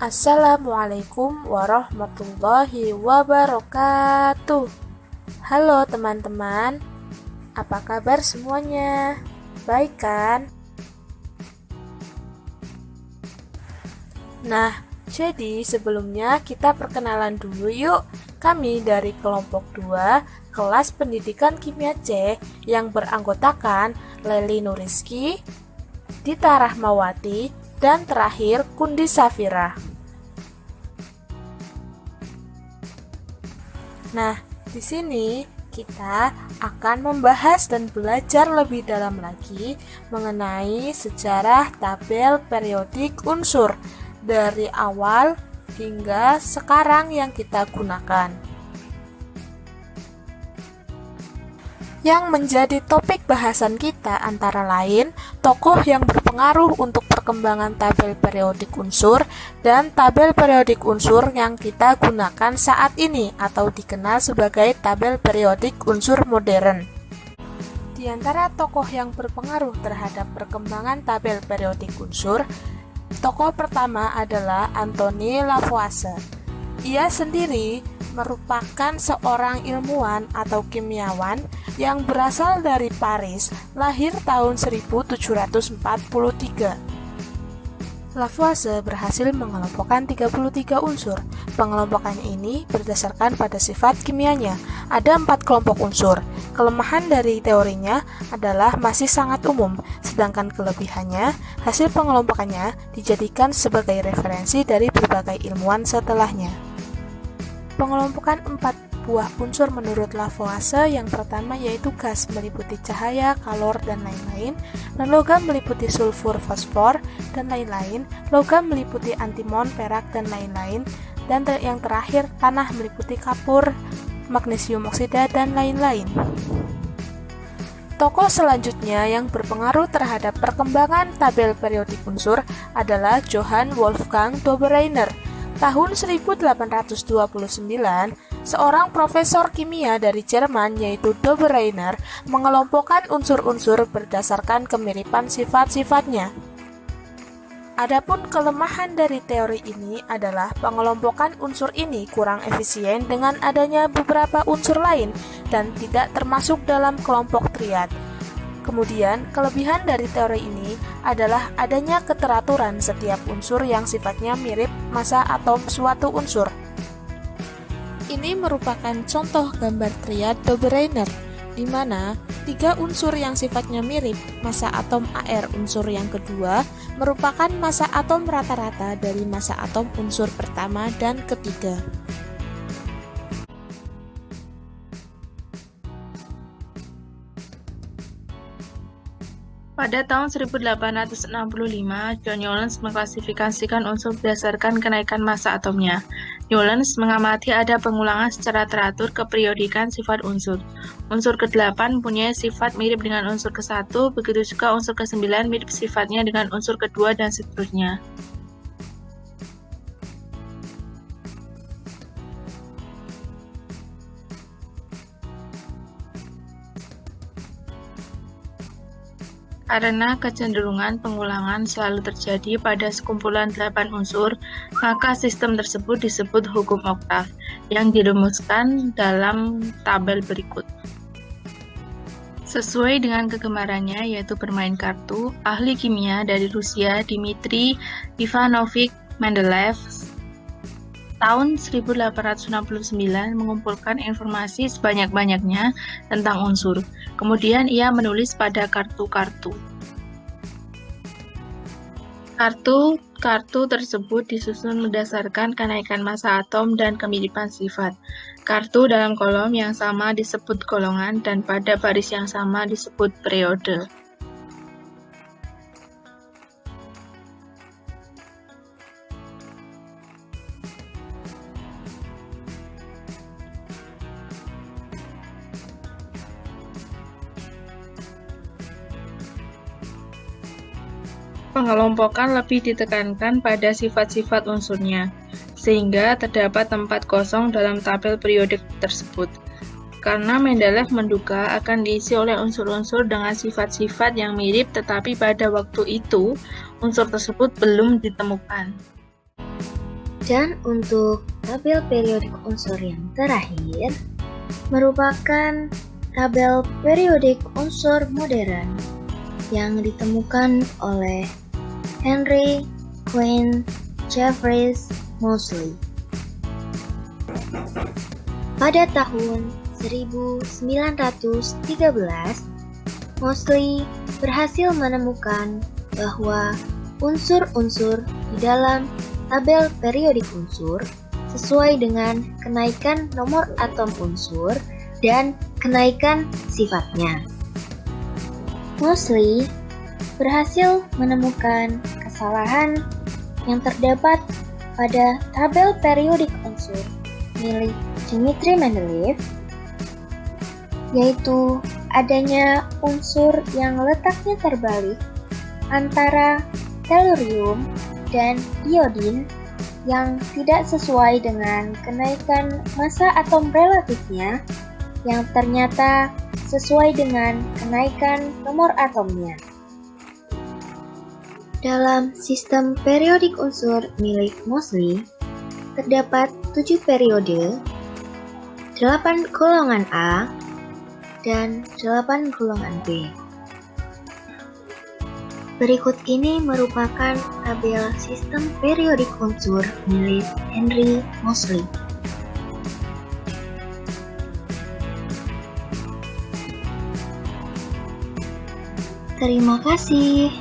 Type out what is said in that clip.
Assalamualaikum warahmatullahi wabarakatuh. Halo teman-teman, apa kabar semuanya? Baik kan? Nah, jadi sebelumnya kita perkenalan dulu yuk. Kami dari kelompok 2, kelas pendidikan kimia C yang beranggotakan Leli Nuriski, Dita Rahmawati, dan terakhir Kundi Safira. Nah, di sini kita akan membahas dan belajar lebih dalam lagi mengenai sejarah tabel periodik unsur dari awal hingga sekarang yang kita gunakan. Yang menjadi topik bahasan kita antara lain tokoh yang berpengaruh untuk perkembangan tabel periodik unsur dan tabel periodik unsur yang kita gunakan saat ini atau dikenal sebagai tabel periodik unsur modern. Di antara tokoh yang berpengaruh terhadap perkembangan tabel periodik unsur, tokoh pertama adalah Anthony Lavoisier. Ia sendiri merupakan seorang ilmuwan atau kimiawan yang berasal dari Paris, lahir tahun 1743. Lavoisier berhasil mengelompokkan 33 unsur. Pengelompokannya ini berdasarkan pada sifat kimianya. Ada 4 kelompok unsur. Kelemahan dari teorinya adalah masih sangat umum, sedangkan kelebihannya, hasil pengelompokannya dijadikan sebagai referensi dari berbagai ilmuwan setelahnya. Pengelompokan 4 buah unsur menurut Lavoisier yang pertama yaitu gas meliputi cahaya, kalor, dan lain-lain, dan logam meliputi sulfur, fosfor, dan lain-lain, logam meliputi antimon, perak, dan lain-lain, dan yang terakhir tanah meliputi kapur, magnesium oksida, dan lain-lain. Tokoh selanjutnya yang berpengaruh terhadap perkembangan tabel periodik unsur adalah Johann Wolfgang Dobereiner. Tahun 1829, seorang profesor kimia dari Jerman yaitu Dobereiner mengelompokkan unsur-unsur berdasarkan kemiripan sifat-sifatnya. Adapun kelemahan dari teori ini adalah pengelompokan unsur ini kurang efisien dengan adanya beberapa unsur lain dan tidak termasuk dalam kelompok triad. Kemudian, kelebihan dari teori ini adalah adanya keteraturan setiap unsur yang sifatnya mirip massa atom suatu unsur. Ini merupakan contoh gambar triad Dobereiner, di mana 3 unsur yang sifatnya mirip massa atom Ar unsur yang kedua merupakan massa atom rata-rata dari massa atom unsur pertama dan ketiga. Pada tahun 1865, John Newlands mengklasifikasikan unsur berdasarkan kenaikan massa atomnya. Newlands mengamati ada pengulangan secara teratur keperiodikan sifat unsur. Unsur ke-8 punya sifat mirip dengan unsur ke-1, begitu juga unsur ke-9 mirip sifatnya dengan unsur kedua dan seterusnya. Karena kecenderungan pengulangan selalu terjadi pada sekumpulan 8 unsur, maka sistem tersebut disebut hukum oktav, yang dirumuskan dalam tabel berikut. Sesuai dengan kegemarannya yaitu bermain kartu, ahli kimia dari Rusia Dmitri Ivanovich Mendeleev tahun 1869 mengumpulkan informasi sebanyak-banyaknya tentang unsur. Kemudian ia menulis pada kartu-kartu. Kartu tersebut disusun berdasarkan kenaikan massa atom dan kemiripan sifat. Kartu dalam kolom yang sama disebut golongan dan pada baris yang sama disebut periode. Pengelompokan lebih ditekankan pada sifat-sifat unsurnya, sehingga terdapat tempat kosong dalam tabel periodik tersebut. Karena Mendeleev menduga akan diisi oleh unsur-unsur dengan sifat-sifat yang mirip, tetapi pada waktu itu unsur tersebut belum ditemukan. Dan untuk tabel periodik unsur yang terakhir merupakan tabel periodik unsur modern yang ditemukan oleh Henry Quinn Jeffreys Moseley. Pada tahun 1913, Moseley berhasil menemukan bahwa unsur-unsur di dalam tabel periodik unsur sesuai dengan kenaikan nomor atom unsur dan kenaikan sifatnya. Moseley berhasil menemukan kesalahan yang terdapat pada tabel periodik unsur milik Dmitri Mendeleev, yaitu adanya unsur yang letaknya terbalik antara tellurium dan iodin yang tidak sesuai dengan kenaikan massa atom relatifnya yang ternyata sesuai dengan kenaikan nomor atomnya. Dalam sistem periodik unsur milik Moseley, terdapat 7 periode, 8 golongan A, dan 8 golongan B. Berikut ini merupakan tabel sistem periodik unsur milik Henry Moseley. Terima kasih.